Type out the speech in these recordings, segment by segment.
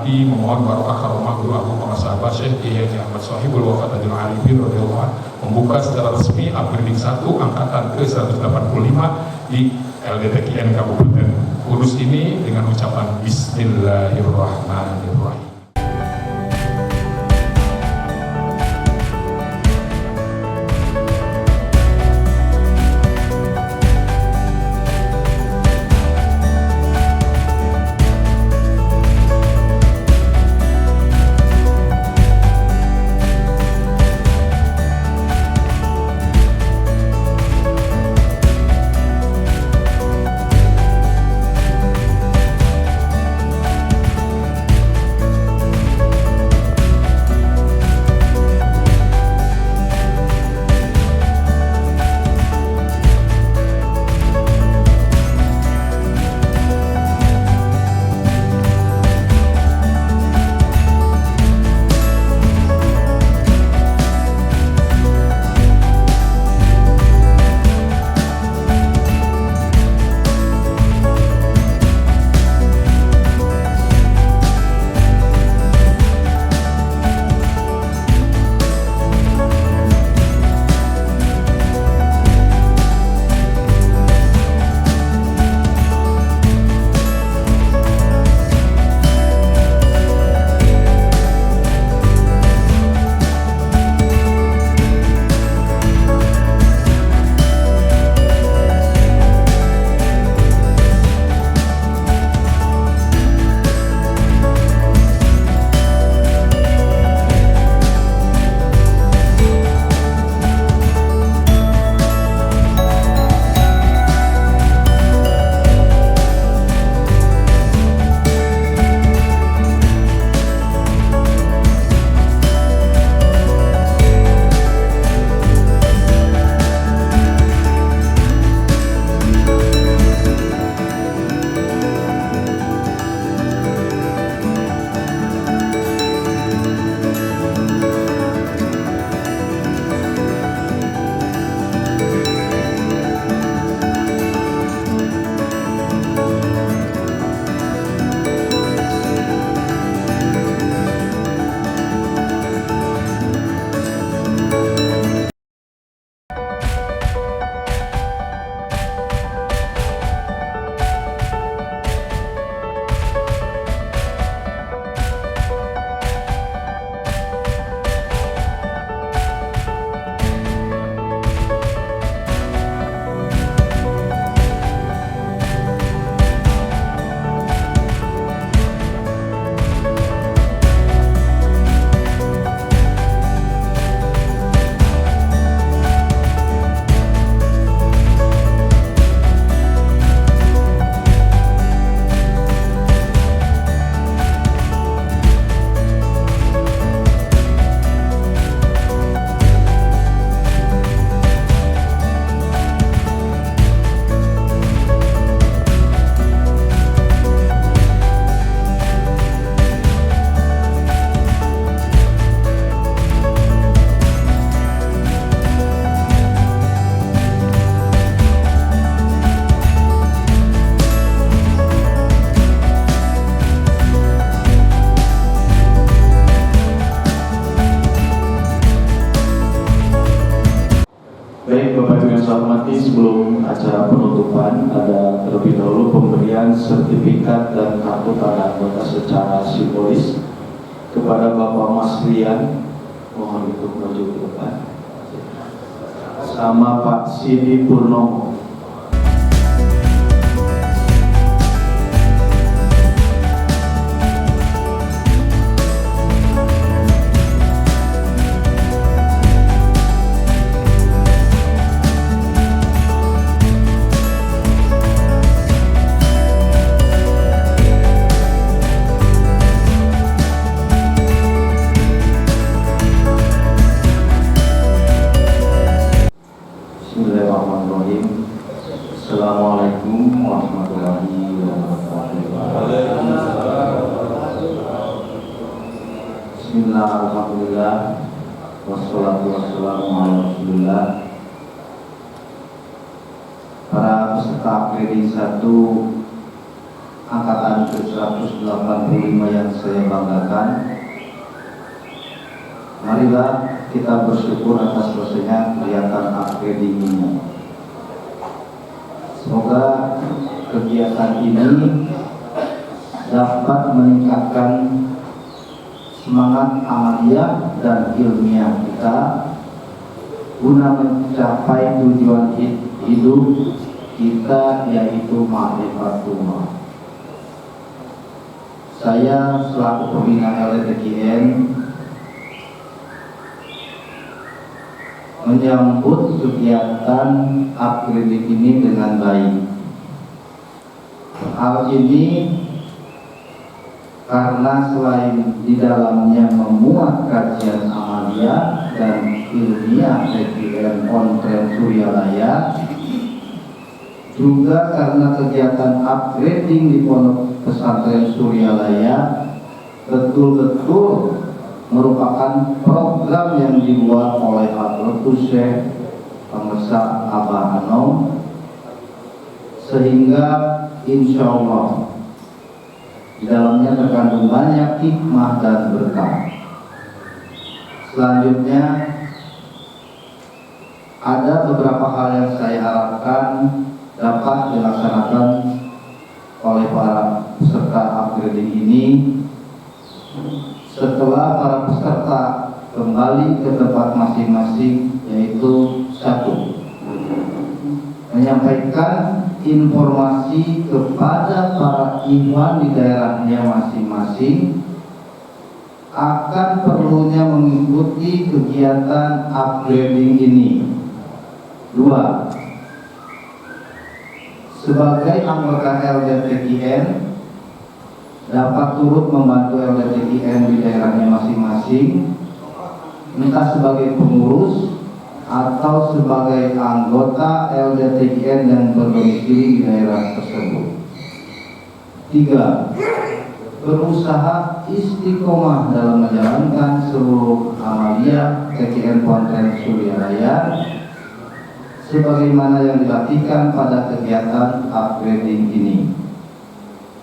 Nabi, memohon barokah karomah guru agung para sahabat Syekh Kiai Ahmad Sohibul Wafat Adil Arifin radhiyallahu anhu, membuka secara resmi Upgrading 1 angkatan ke-185 di LDTKN Kabupaten Kudus ini dengan ucapan Bismillahirrahmanirrahim. Baik Bapak Ibu yang saya hormati, sebelum acara penutupan ada terlebih dahulu pemberian sertifikat dan kartu tanda anggota secara simbolis kepada Bapak Mas Rian, mohon untuk maju ke depan, sama Pak Sidi Purnomo. Bismillahirrahmanirrahim. Assalamualaikum warahmatullahi wabarakatuh. Bismillah, alhamdulillah, wassalatu wassalamu ala rasulillah. Para peserta upgrading 1 angkatan ke-185 yang saya banggakan. Marilah kita bersyukur atas selesainya kegiatan upgrading ini. Semoga kegiatan ini dapat meningkatkan semangat amaliyah dan ilmiah kita guna mencapai tujuan hidup kita, yaitu ma'rifatullah. Saya selaku pembina LDTKN menyambut kegiatan upgrading ini dengan baik. Hal ini karena selain di dalamnya memuat kajian amalia dan ilmiah TKN Pontren Suryalaya, juga karena kegiatan upgrading di Pondok Pesantren Suryalaya betul-betul merupakan program yang dibuat oleh Hadratus Syekh Pemirsa Abah Anom, sehingga insya Allah di dalamnya terkandung banyak hikmah dan berkah. Selanjutnya ada beberapa hal yang saya harapkan dapat dilaksanakan oleh para peserta upgrading ini setelah para peserta kembali ke tempat masing-masing, yaitu satu, menyampaikan informasi kepada para ikhwan di daerahnya masing-masing akan perlunya mengikuti kegiatan upgrading ini. Dua, sebagai anggota LDTKN dapat turut membantu LDTKN di daerahnya masing-masing, entah sebagai pengurus atau sebagai anggota LDTKN yang berdomisili di daerah tersebut. Tiga, berusaha istiqomah dalam menjalankan seluruh amaliyah TKN Pontren Suryalaya sebagaimana yang dilatihkan pada kegiatan upgrading ini.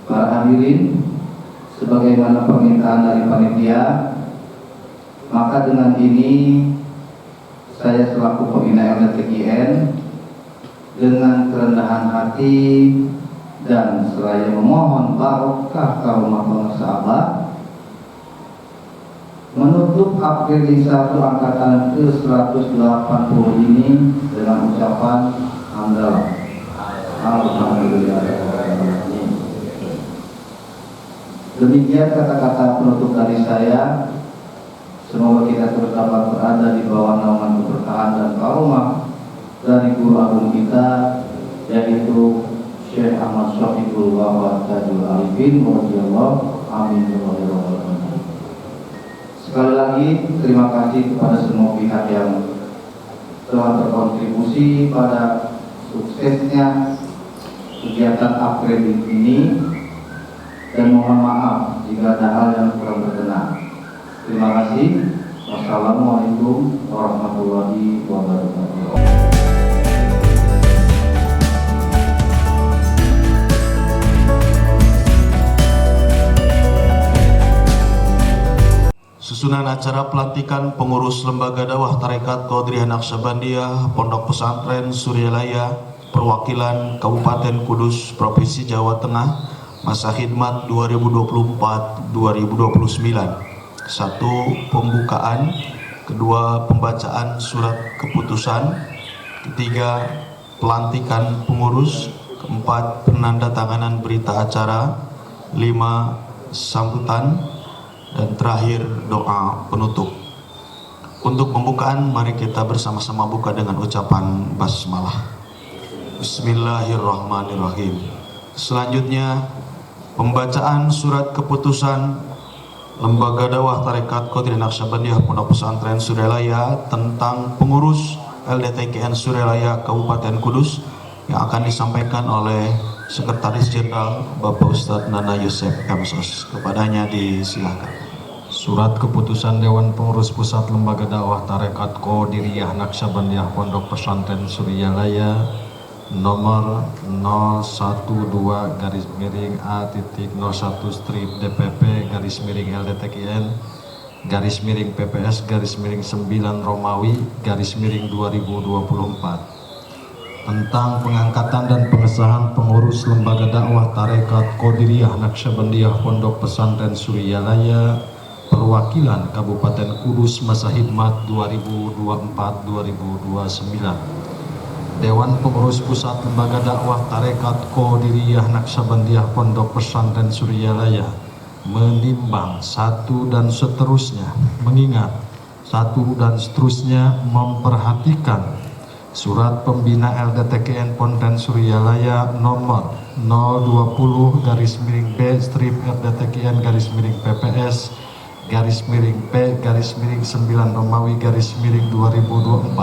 Para hadirin, sebagaimana permintaan dari panitia, maka dengan ini saya selaku pembina LDTKN dengan kerendahan hati dan seraya memohon barokah karomah bangsa Abah menutup upgrading 1 angkatan ke-180 ini dengan ucapan hamdalah. Alhamdulillah. Demikian kata-kata penutup dari saya. Semoga kita terus dapat berada di bawah naungan keberkahan dan karomah dari guru agung kita, yaitu Syekh Ahmad Syafiqul Wahab Tajul Arifin radhiyallahu amin. Sekali lagi terima kasih kepada semua pihak yang telah berkontribusi pada suksesnya kegiatan upgrading ini, dan mohon maaf jika ada hal yang kurang berkenan. Terima kasih. Wassalamualaikum warahmatullahi wabarakatuh. Susunan acara pelantikan pengurus Lembaga Dakwah Tarekat Qadiriyah Naqsyabandiyah Pondok Pesantren Suryalaya perwakilan Kabupaten Kudus Provinsi Jawa Tengah masa khidmat 2024-2029. 1. Pembukaan. 2. Pembacaan surat keputusan. 3. Pelantikan pengurus. 4. Penandatanganan berita acara. 5. Sambutan. Dan terakhir doa penutup. Untuk pembukaan, mari kita bersama-sama buka dengan ucapan basmalah. Bismillahirrahmanirrahim. Selanjutnya pembacaan surat keputusan Lembaga Dakwah Tarekat Qadiriyah Naqsyabandiyah Pondok Pesantren Suryalaya tentang pengurus LDTKN Suryalaya Kabupaten Kudus yang akan disampaikan oleh Sekretaris Jenderal Bapak Ustadz Nana Yusef Kamsos. Kepadanya disilakan. Surat keputusan Dewan Pengurus Pusat Lembaga Dakwah Tarekat Qadiriyah Naqsyabandiyah Pondok Pesantren Suryalaya nomor 012-A.01 strip DPP _LDTKN _PPS _9 Romawi _2024 tentang pengangkatan dan pengesahan pengurus Lembaga Dakwah Tarekat Qadiriyah Naqsyabandiyah Pondok Pesantren Suryalaya Perwakilan Kabupaten Kudus masa khidmat 2024-2029. Dewan Pengurus Pusat Lembaga Dakwah Tarekat Qadiriyah Naqsyabandiyah Pondok Pesantren Suryalaya menimbang satu dan seterusnya, mengingat satu dan seterusnya memperhatikan Surat Pembina LDTKN Ponten Suryalaya nomor 020-B strip LDTKN _PPS _P_9 Romawi _2024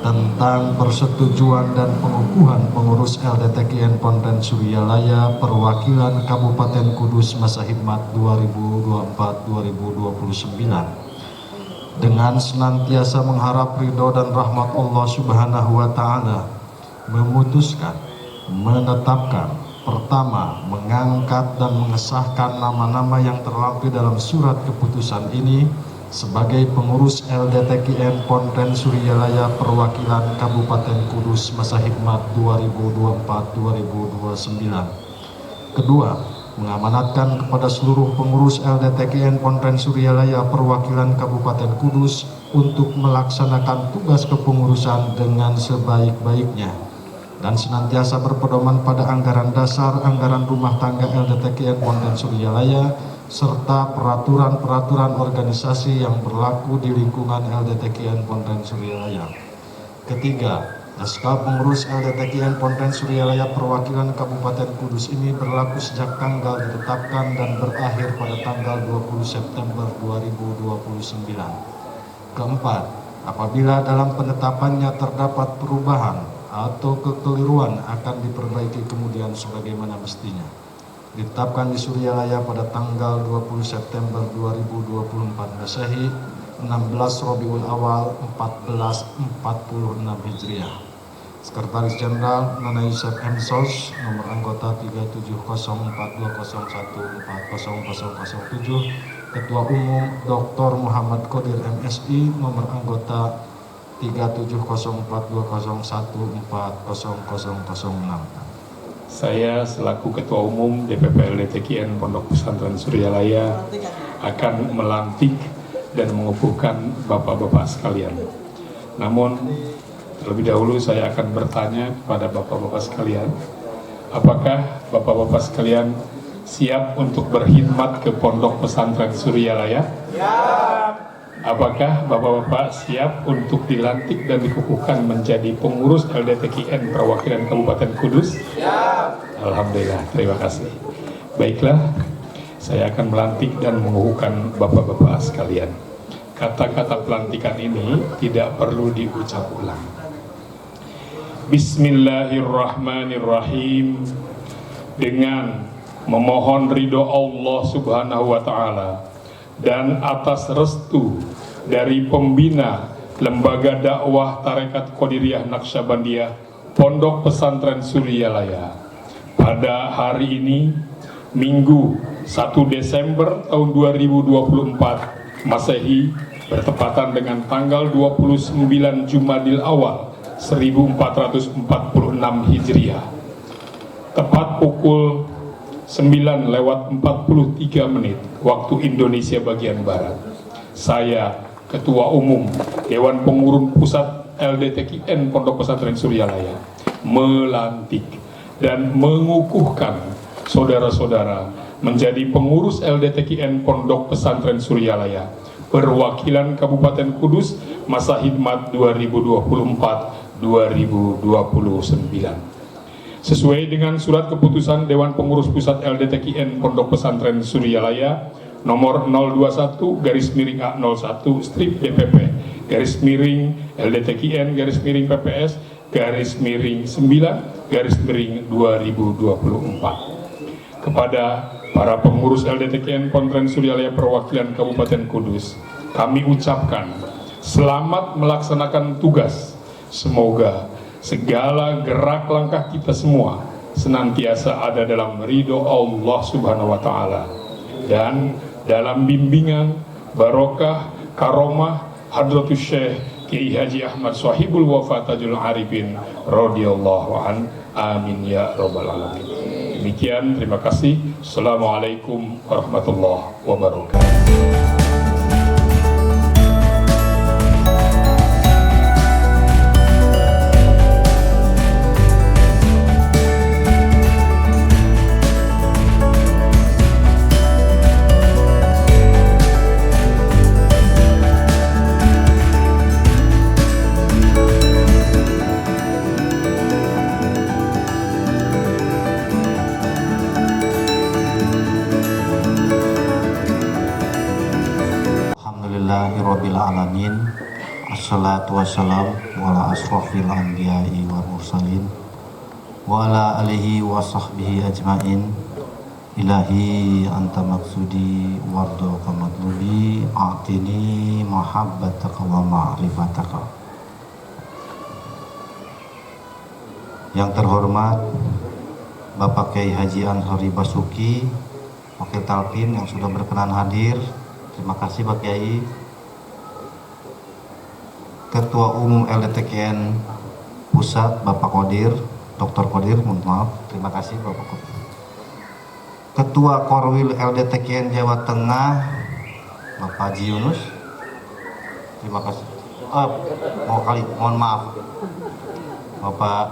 tentang persetujuan dan pengukuhan pengurus LDTKN Ponten Suryalaya Perwakilan Kabupaten Kudus masa khidmat 2024-2029 dengan senantiasa mengharap ridho dan rahmat Allah Subhanahu wa Ta'ala, memutuskan, menetapkan, pertama, mengangkat dan mengesahkan nama-nama yang terlampir dalam surat keputusan ini sebagai pengurus LDTKN Ponten Suryalaya Perwakilan Kabupaten Kudus masa khidmat 2024-2029. Kedua, mengamanatkan kepada seluruh pengurus LDTKN Ponten Suryalaya Perwakilan Kabupaten Kudus untuk melaksanakan tugas kepengurusan dengan sebaik-baiknya dan senantiasa berpedoman pada anggaran dasar anggaran rumah tangga LDTKN Ponten Suryalaya serta peraturan-peraturan organisasi yang berlaku di lingkungan LDTKN Ponten Suryalaya. Ketiga, naskah pengurus LDTKN Ponten Suryalaya Perwakilan Kabupaten Kudus ini berlaku sejak tanggal ditetapkan dan berakhir pada tanggal 20 September 2029. Keempat, apabila dalam penetapannya terdapat perubahan atau kekeliruan akan diperbaiki kemudian sebagaimana mestinya. Ditetapkan di Suryalaya pada tanggal 20 September 2024 Masehi 16 Rabiul Awal 1446 Hijriah. Sekretaris Jenderal Nana Yusef M. Sos, nomor anggota 3704201400007, Ketua Umum Dr. Muhammad Qadir MSI, nomor anggota 37042014006. Saya selaku Ketua Umum DPP LDTKN Pondok Pesantren Suryalaya akan melantik dan mengukuhkan Bapak-Bapak sekalian. Namun terlebih dahulu saya akan bertanya kepada Bapak-Bapak sekalian, apakah Bapak-Bapak sekalian siap untuk berkhidmat ke Pondok Pesantren Suryalaya? Apakah Bapak-Bapak siap untuk dilantik dan dikukuhkan menjadi pengurus LDTKN Perwakilan Kabupaten Kudus? Alhamdulillah, terima kasih. Baiklah, saya akan melantik dan mengukuhkan Bapak-Bapak sekalian. Kata-kata pelantikan ini tidak perlu diucap ulang. Bismillahirrahmanirrahim. Dengan memohon ridho Allah Subhanahu wa Ta'ala dan atas restu dari pembina Lembaga Dakwah Tarekat Qadiriyah Naqsyabandiyah Pondok Pesantren Suryalaya, pada hari ini Minggu 1 Desember tahun 2024 Masehi bertepatan dengan tanggal 29 Jumadil Awal 1446 Hijriah, tepat pukul 9:43 waktu Indonesia bagian Barat. Saya, Ketua Umum Dewan Pengurus Pusat LDTKN Pondok Pesantren Suryalaya, melantik dan mengukuhkan saudara-saudara menjadi pengurus LDTKN Pondok Pesantren Suryalaya Perwakilan Kabupaten Kudus masa khidmat 2024-2029. Sesuai dengan surat keputusan Dewan Pengurus Pusat LDTKN Pondok Pesantren Suryalaya nomor 021-A01 strip DPP _LDTKN _PPS _9/2024 kepada para pengurus LDTKN Ponten Suryalaya Perwakilan Kabupaten Kudus, kami ucapkan selamat melaksanakan tugas. Semoga segala gerak langkah kita semua senantiasa ada dalam ridho Allah Subhanahu wa Ta'ala dan dalam bimbingan barokah karomah Hadratus Syekh Kiai Haji Ahmad Shahibul Wafa Tajul Arifin radhiyallahu an. Amin ya rabbal alamin. Demikian, terima kasih. Assalamualaikum warahmatullahi wabarakatuh. Alhamdulillahirabbil alamin. Assalatu wassalamu ala asrofil anbiya'i wal mursalin wa ala alihi wa sahbihi ajmain. Ilahi anta maksudi wardo kamatlubi a'tini mahabbataka wa ma'rifataka. Yang terhormat Bapak Kiai Haji Ansori Basuki, Wakil Talpin yang sudah berkenan hadir. Terima kasih Pak Kiai. Ketua Umum LDTKN Pusat Bapak Kodir, Dr. Kodir, mohon maaf. Terima kasih Bapak Kodir. Ketua Korwil LDTKN Jawa Tengah Bapak Haji Yunus. Terima kasih. Mohon maaf. Bapak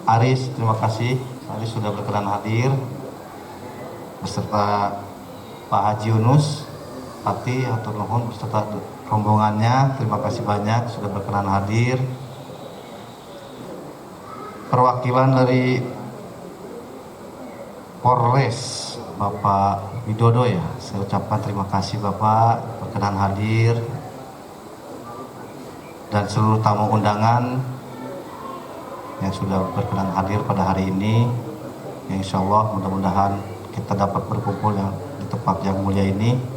Aris, terima kasih. Aris sudah berkenan hadir beserta Pak Haji Yunus Pati atau nuhun beserta rombongannya. Terima kasih banyak sudah berkenan hadir. Perwakilan dari Polres Bapak Widodo ya, saya ucapkan terima kasih Bapak berkenan hadir, dan seluruh tamu undangan yang sudah berkenan hadir pada hari ini. Ya, insya Allah mudah-mudahan kita dapat berkumpul di tempat yang mulia ini.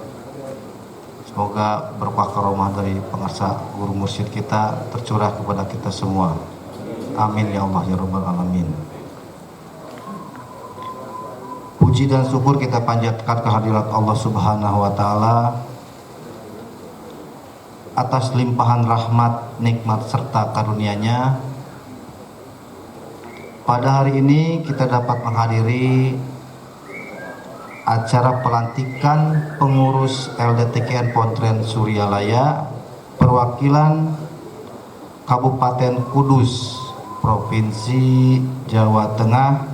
Semoga berkah karomah dari pengarsa guru mursyid kita tercurah kepada kita semua. Amin ya Allah ya rabbal alamin. Puji dan syukur kita panjatkan kehadirat Allah Subhanahu wa Ta'ala atas limpahan rahmat, nikmat serta karunia-Nya. Pada hari ini kita dapat menghadiri acara pelantikan pengurus LDTKN Pontren Suryalaya perwakilan Kabupaten Kudus, Provinsi Jawa Tengah,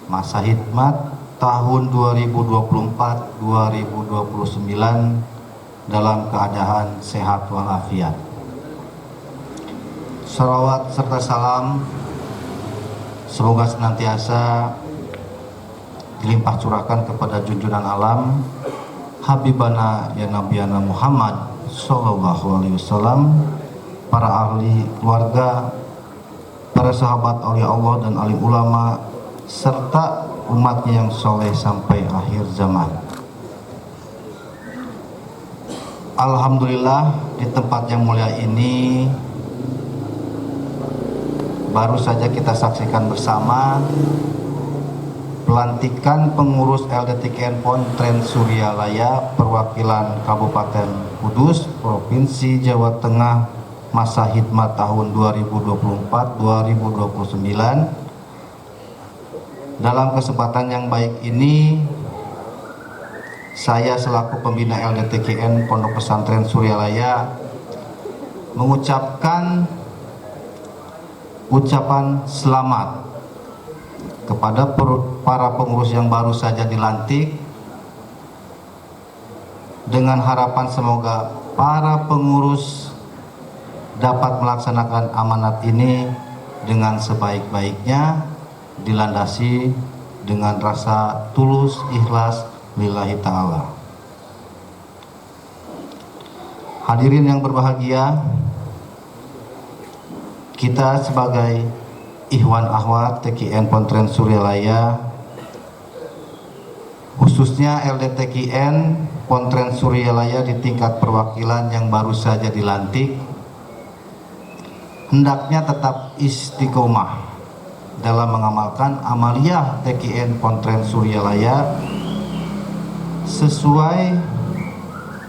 masa hikmat tahun 2024-2029 dalam keadaan sehat walafiat. Salawat serta salam semoga senantiasa dilimpah curahkan kepada junjungan alam Habibana ya Nabiyana Muhammad Sallallahu Alaihi Wasallam, para ahli keluarga, para sahabat aulia Allah dan alim ulama, serta umatnya yang soleh sampai akhir zaman. Alhamdulillah, di tempat yang mulia ini baru saja kita saksikan bersama pelantikan pengurus LDTKN Pontren Suryalaya perwakilan Kabupaten Kudus, Provinsi Jawa Tengah, masa hikmat tahun 2024-2029. Dalam kesempatan yang baik ini, saya selaku pembina LDTKN Pondok Pesantren Suryalaya mengucapkan ucapan selamat kepada para pengurus yang baru saja dilantik, dengan harapan semoga para pengurus dapat melaksanakan amanat ini dengan sebaik-baiknya, dilandasi dengan rasa tulus ikhlas lillahi ta'ala. Hadirin yang berbahagia, kita sebagai Ikhwan Akhwat TKN Pontren Suryalaya, khususnya LDTKN Pontren Suryalaya di tingkat perwakilan yang baru saja dilantik, hendaknya tetap istiqomah dalam mengamalkan amaliyah TKN Pontren Suryalaya sesuai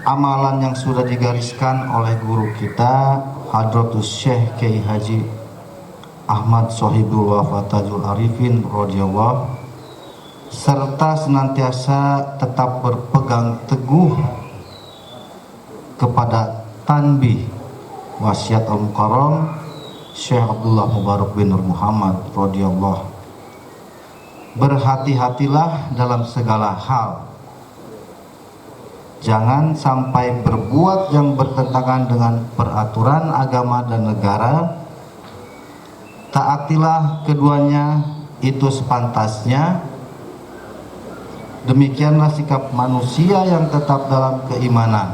amalan yang sudah digariskan oleh guru kita Hadratus Syekh Kiai Haji Ahmad Sohibul Wafa Tajul Arifin radhiyallahu, serta senantiasa tetap berpegang teguh kepada tanbih wasiat Al-Mukarram Syekh Abdullah Mubarak bin Nur Muhammad radhiyallahu. Berhati-hatilah dalam segala hal, jangan sampai berbuat yang bertentangan dengan peraturan agama dan negara. Taatilah keduanya, itu sepantasnya. Demikianlah sikap manusia yang tetap dalam keimanan.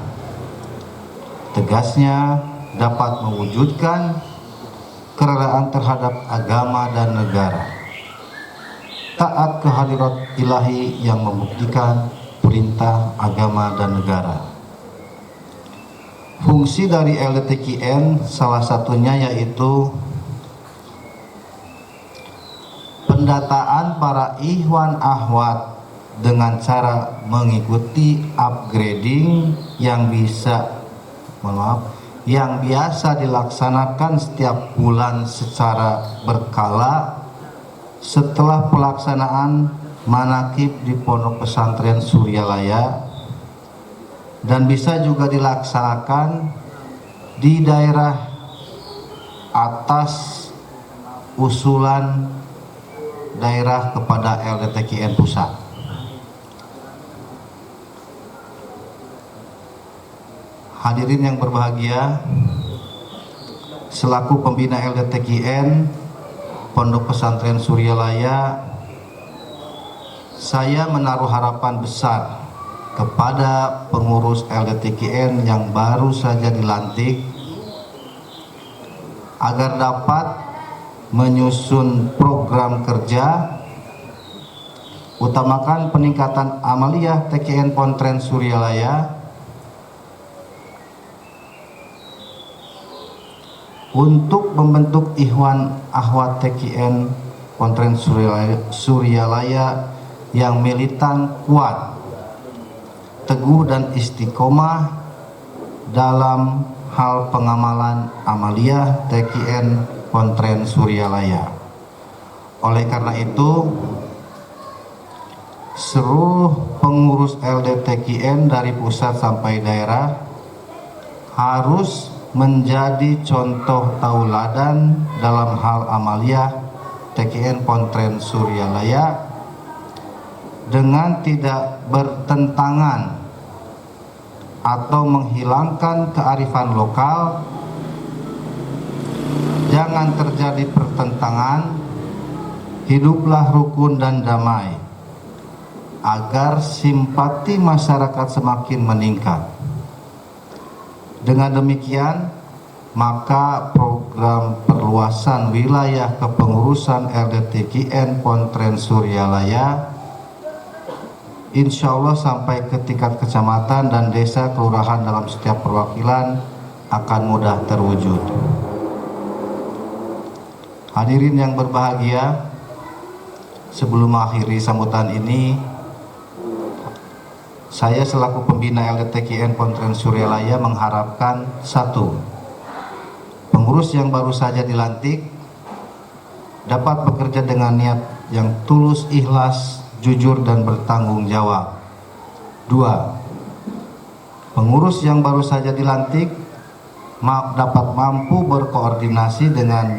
Tegasnya dapat mewujudkan kerelaan terhadap agama dan negara. Taat kehadirat ilahi yang membuktikan perintah agama dan negara. Fungsi dari LDTKN salah satunya yaitu pendataan para ikhwan ahwat dengan cara mengikuti upgrading yang biasa dilaksanakan setiap bulan secara berkala setelah pelaksanaan manakib di Pondok Pesantren Suryalaya, dan bisa juga dilaksanakan di daerah atas usulan daerah kepada LDTKN pusat. Hadirin yang berbahagia, selaku pembina LDTKN Pondok Pesantren Suryalaya, saya menaruh harapan besar kepada pengurus LDTKN yang baru saja dilantik agar dapat menyusun program kerja, utamakan peningkatan amaliyah TKN Pontren Suryalaya untuk membentuk ikhwan ahwat TKN Pontren Suryalaya yang militan, kuat, teguh dan istiqomah dalam hal pengamalan amaliyah TKN Pontren Suryalaya. Oleh karena itu, seluruh pengurus LDTKN dari pusat sampai daerah harus menjadi contoh tauladan dalam hal amaliyah TKN Pontren Suryalaya dengan tidak bertentangan atau menghilangkan kearifan lokal. Jangan terjadi pertentangan, hiduplah rukun dan damai agar simpati masyarakat semakin meningkat. Dengan demikian, maka program perluasan wilayah kepengurusan LDTKN Pontren Suryalaya insya Allah sampai ke tingkat kecamatan dan desa kelurahan dalam setiap perwakilan akan mudah terwujud. Hadirin yang berbahagia, sebelum mengakhiri sambutan ini, saya selaku pembina LDTKN Pontren Suryalaya mengharapkan satu, pengurus yang baru saja dilantik dapat bekerja dengan niat yang tulus, ikhlas, jujur dan bertanggung jawab. Dua, pengurus yang baru saja dilantik dapat mampu berkoordinasi dengan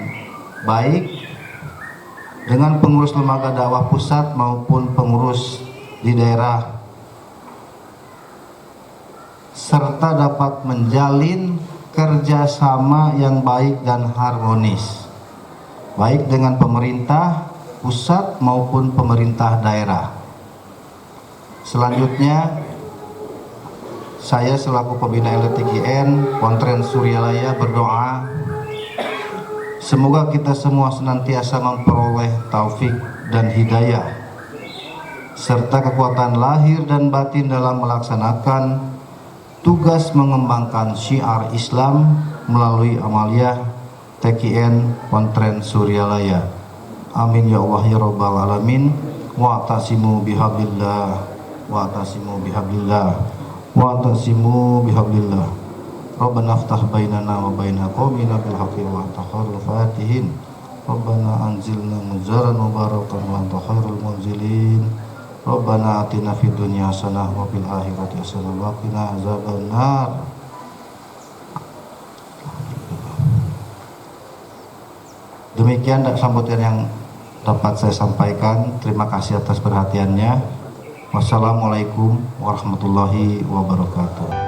baik dengan pengurus lembaga dakwah pusat maupun pengurus di daerah, serta dapat menjalin kerjasama yang baik dan harmonis baik dengan pemerintah pusat maupun pemerintah daerah. Selanjutnya, saya selaku pembina LDTKN Pontren Suryalaya berdoa semoga kita semua senantiasa memperoleh taufik dan hidayah serta kekuatan lahir dan batin dalam melaksanakan tugas mengembangkan syiar Islam melalui amaliyah TKN Pontren Suryalaya. Amin ya Allah ya Rabbal Alamin. Wa'tasimu bihablillah, wa'tasimu bihablillah, wa'tasimu bihablillah. Rabbana aftah bainana wa baina qaumina bil haqqi wa anta khairul fatihin. Rabbana anzilna munzalan mubarakan wa anta khairul munzilin. Rabbana atina fid dunya hasanah wa fil akhirati hasanah wa qina azabannar. Demikian sambutan yang dapat saya sampaikan. Terima kasih atas perhatiannya. Wassalamualaikum warahmatullahi wabarakatuh.